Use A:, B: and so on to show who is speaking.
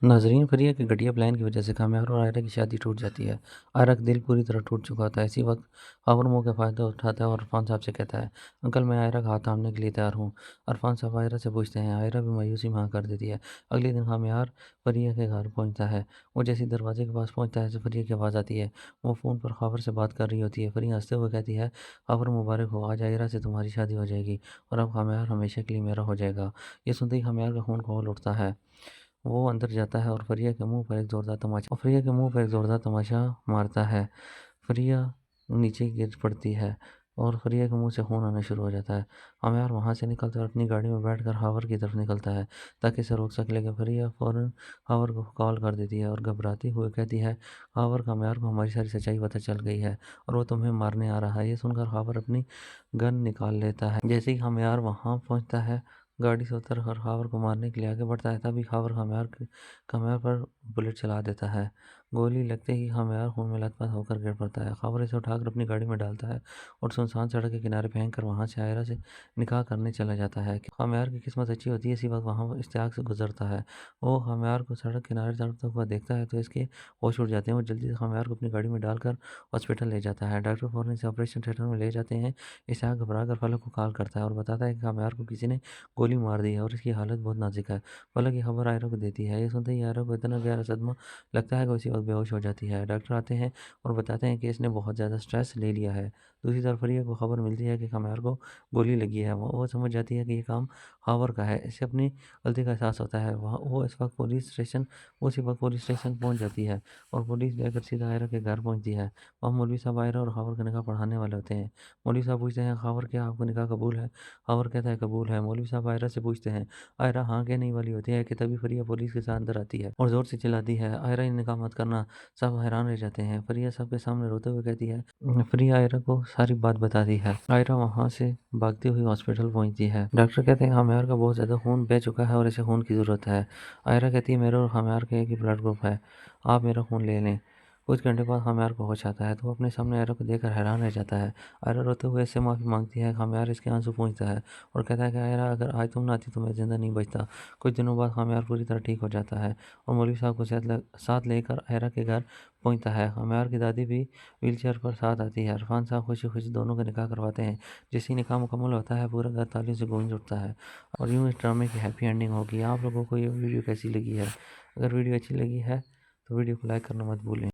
A: ناظرین، فریہ کے گھٹیا پلان کی وجہ سے کامیار اور آئرہ کی شادی ٹوٹ جاتی ہے۔ آئرہ کا دل پوری طرح ٹوٹ چکا ہوتا ہے۔ اسی وقت خاور منہ کا فائدہ اٹھاتا ہے اور عرفان صاحب سے کہتا ہے، انکل میں آئرہ کا ہاتھ تھامنے کے لیے تیار ہوں۔ عرفان صاحب آئرہ سے پوچھتے ہیں۔ آئرہ بھی مایوسی میں ہاں کر دیتی ہے۔ اگلے دن خامیار فریہ کے گھر پہنچتا ہے۔ وہ جیسے دروازے کے پاس پہنچتا ہے تو فریہ کی آواز آتی ہے۔ وہ فون پر خاور سے بات کر رہی ہوتی ہے۔ فریہ ہنستے ہوئے کہتی ہے، خاور مبارک ہو، آج آئرہ سے تمہاری شادی ہو جائے گی اور اب خامیار ہمیشہ کے لیے میرا ہو جائے گا۔ یہ سنتے ہی خامیار کا خون کھول اٹھتا ہے۔ وہ اندر جاتا ہے اور فریہ کے منہ پر ایک زوردار تماچا مارتا ہے۔ فریہ نیچے گر پڑتی ہے اور فریہ کے منہ سے خون آنا شروع ہو جاتا ہے۔ خامیار وہاں سے نکلتا ہے اور اپنی گاڑی میں بیٹھ کر خاور کی طرف نکلتا ہے تاکہ اسے روک سکے، لیکن فریہ فوراً خاور کو کال کر دیتی ہے اور گھبراتے ہوئے کہتی ہے، خاور، خامیار کو ہماری ساری سچائی پتہ چل گئی ہے اور وہ تمہیں مارنے آ رہا ہے۔ یہ سن کر خاور اپنی گن نکال لیتا ہے۔ جیسے ہی خامیار وہاں پہنچتا ہے، گاڑی سے اتر کر خاور کو مارنے کے لیے آگے بڑھتا ہے، تبھی خاور خامیار پر بلٹ چلا دیتا ہے۔ گولی لگتے ہی خامیار خون میں لت پت ہو کر گر پڑتا ہے۔ خاور اسے اٹھا کر اپنی گاڑی میں ڈالتا ہے اور سنسان سڑک کے کنارے پھینک کر وہاں سے آئرہ سے نکاح کرنے چلا جاتا ہے۔ خامیار کی قسمت اچھی ہوتی ہے، اسی وقت وہاں اشتیاق سے گزرتا ہے۔ وہ خامیار کو سڑک کنارے تڑپتا ہوا دیکھتا ہے تو اس کے ہوش اڑ جاتے ہیں۔ وہ جلدی سے خامیار کو اپنی گاڑی میں ڈال کر ہاسپٹل لے جاتا ہے۔ ڈاکٹر فوراً اسے آپریشن تھیٹر میں لے جاتے ہیں۔ اشتیاق گھبرا کر فلک کو کال کرتا ہے اور بتاتا ہے کہ خامیار کو کسی نے گولی مار دی ہے اور اس کی حالت بہت نازک ہے۔ فلک یہ خبر آئرہ کو دیتی ہے۔ یہ سنتے ہی آئرہ کو اتنا گہرا صدمہ لگتا ہے کہ اسی وقت بے ہوش ہو جاتی ہے۔ ڈاکٹر آتے ہیں اور بتاتے ہیں کہ اس نے بہت زیادہ سٹریس لے لیا ہے۔ دوسری طرف فریہ کو خبر ملتی ہے کہ خامیار کو گولی لگی ہے۔ وہ سمجھ جاتی ہے کہ یہ کام خاور کا ہے۔ اسے اپنی غلطی کا احساس ہوتا ہے۔ وہ اسی وقت پولیس اسٹیشن پہنچ جاتی ہے اور پولیس لے کر سیدھا آئرہ کے گھر پہنچتی ہے۔ وہاں مولوی صاحب آئرہ اور خاور کا نکاح پڑھانے والے ہوتے ہیں۔ مولوی صاحب پوچھتے ہیں، خاور، کیا آپ کا نکاح قبول ہے؟ خاور کہتا ہے، قبول ہے۔ مولوی صاحب آئرہ سے پوچھتے ہیں۔ آئرہ ہاں کہنے ہی والی ہوتی ہے کہ تبھی فریہ پولیس کے ساتھ اندر آتی ہے اور زور سے چلاتی ہے، آئرہ، یہ نکاح مت کرنا۔ سب حیران رہ جاتے ہیں۔ فریہ سب کے سامنے روتے ہوئے کہتی ہے۔ فریہ آئرہ کو ساری بات بتاتی ہے۔ آئرہ وہاں سے بھاگتی ہوئی ہاسپٹل پہنچتی ہے۔ ڈاکٹر کہتے ہیں، خامیار کا بہت زیادہ خون بہہ چکا ہے اور اسے خون کی ضرورت ہے۔ آئرہ کہتی ہے، میرے اور خامیار کا ایک ہی بلڈ گروپ ہے، آپ میرا خون لے لیں۔ کچھ گھنٹے بعد خامیار کو ہوش آتا ہے تو وہ اپنے سامنے آئرہ کو دیکھ کر حیران رہ جاتا ہے۔ آئرہ روتے ہوئے اس سے معافی مانگتی ہے۔ خامیار اس کے آنسو پونچھتا ہے اور کہتا ہے کہ آئرہ، اگر آج تم نہ آتی تو میں زندہ نہیں بچتا۔ کچھ دنوں بعد خامیار پوری طرح ٹھیک ہو جاتا ہے اور مولوی صاحب کو ساتھ لے کر آئرہ کے گھر پہنچتا ہے۔ خامیار کی دادی بھی ویل چیئر پر ساتھ آتی ہے۔ عرفان صاحب خوشی خوشی دونوں کا نکاح کرواتے ہیں۔ جیسے ہی نکاح مکمل ہوتا ہے، پورا گھر تالیوں سے گونج اٹھتا ہے اور یوں اس ڈرامے کی ہیپی اینڈنگ ہوگی۔ آپ لوگوں کو یہ ویڈیو کیسی لگی ہے؟ اگر ویڈیو اچھی لگی ہے تو ویڈیو کو لائک کرنا مت بھولیں۔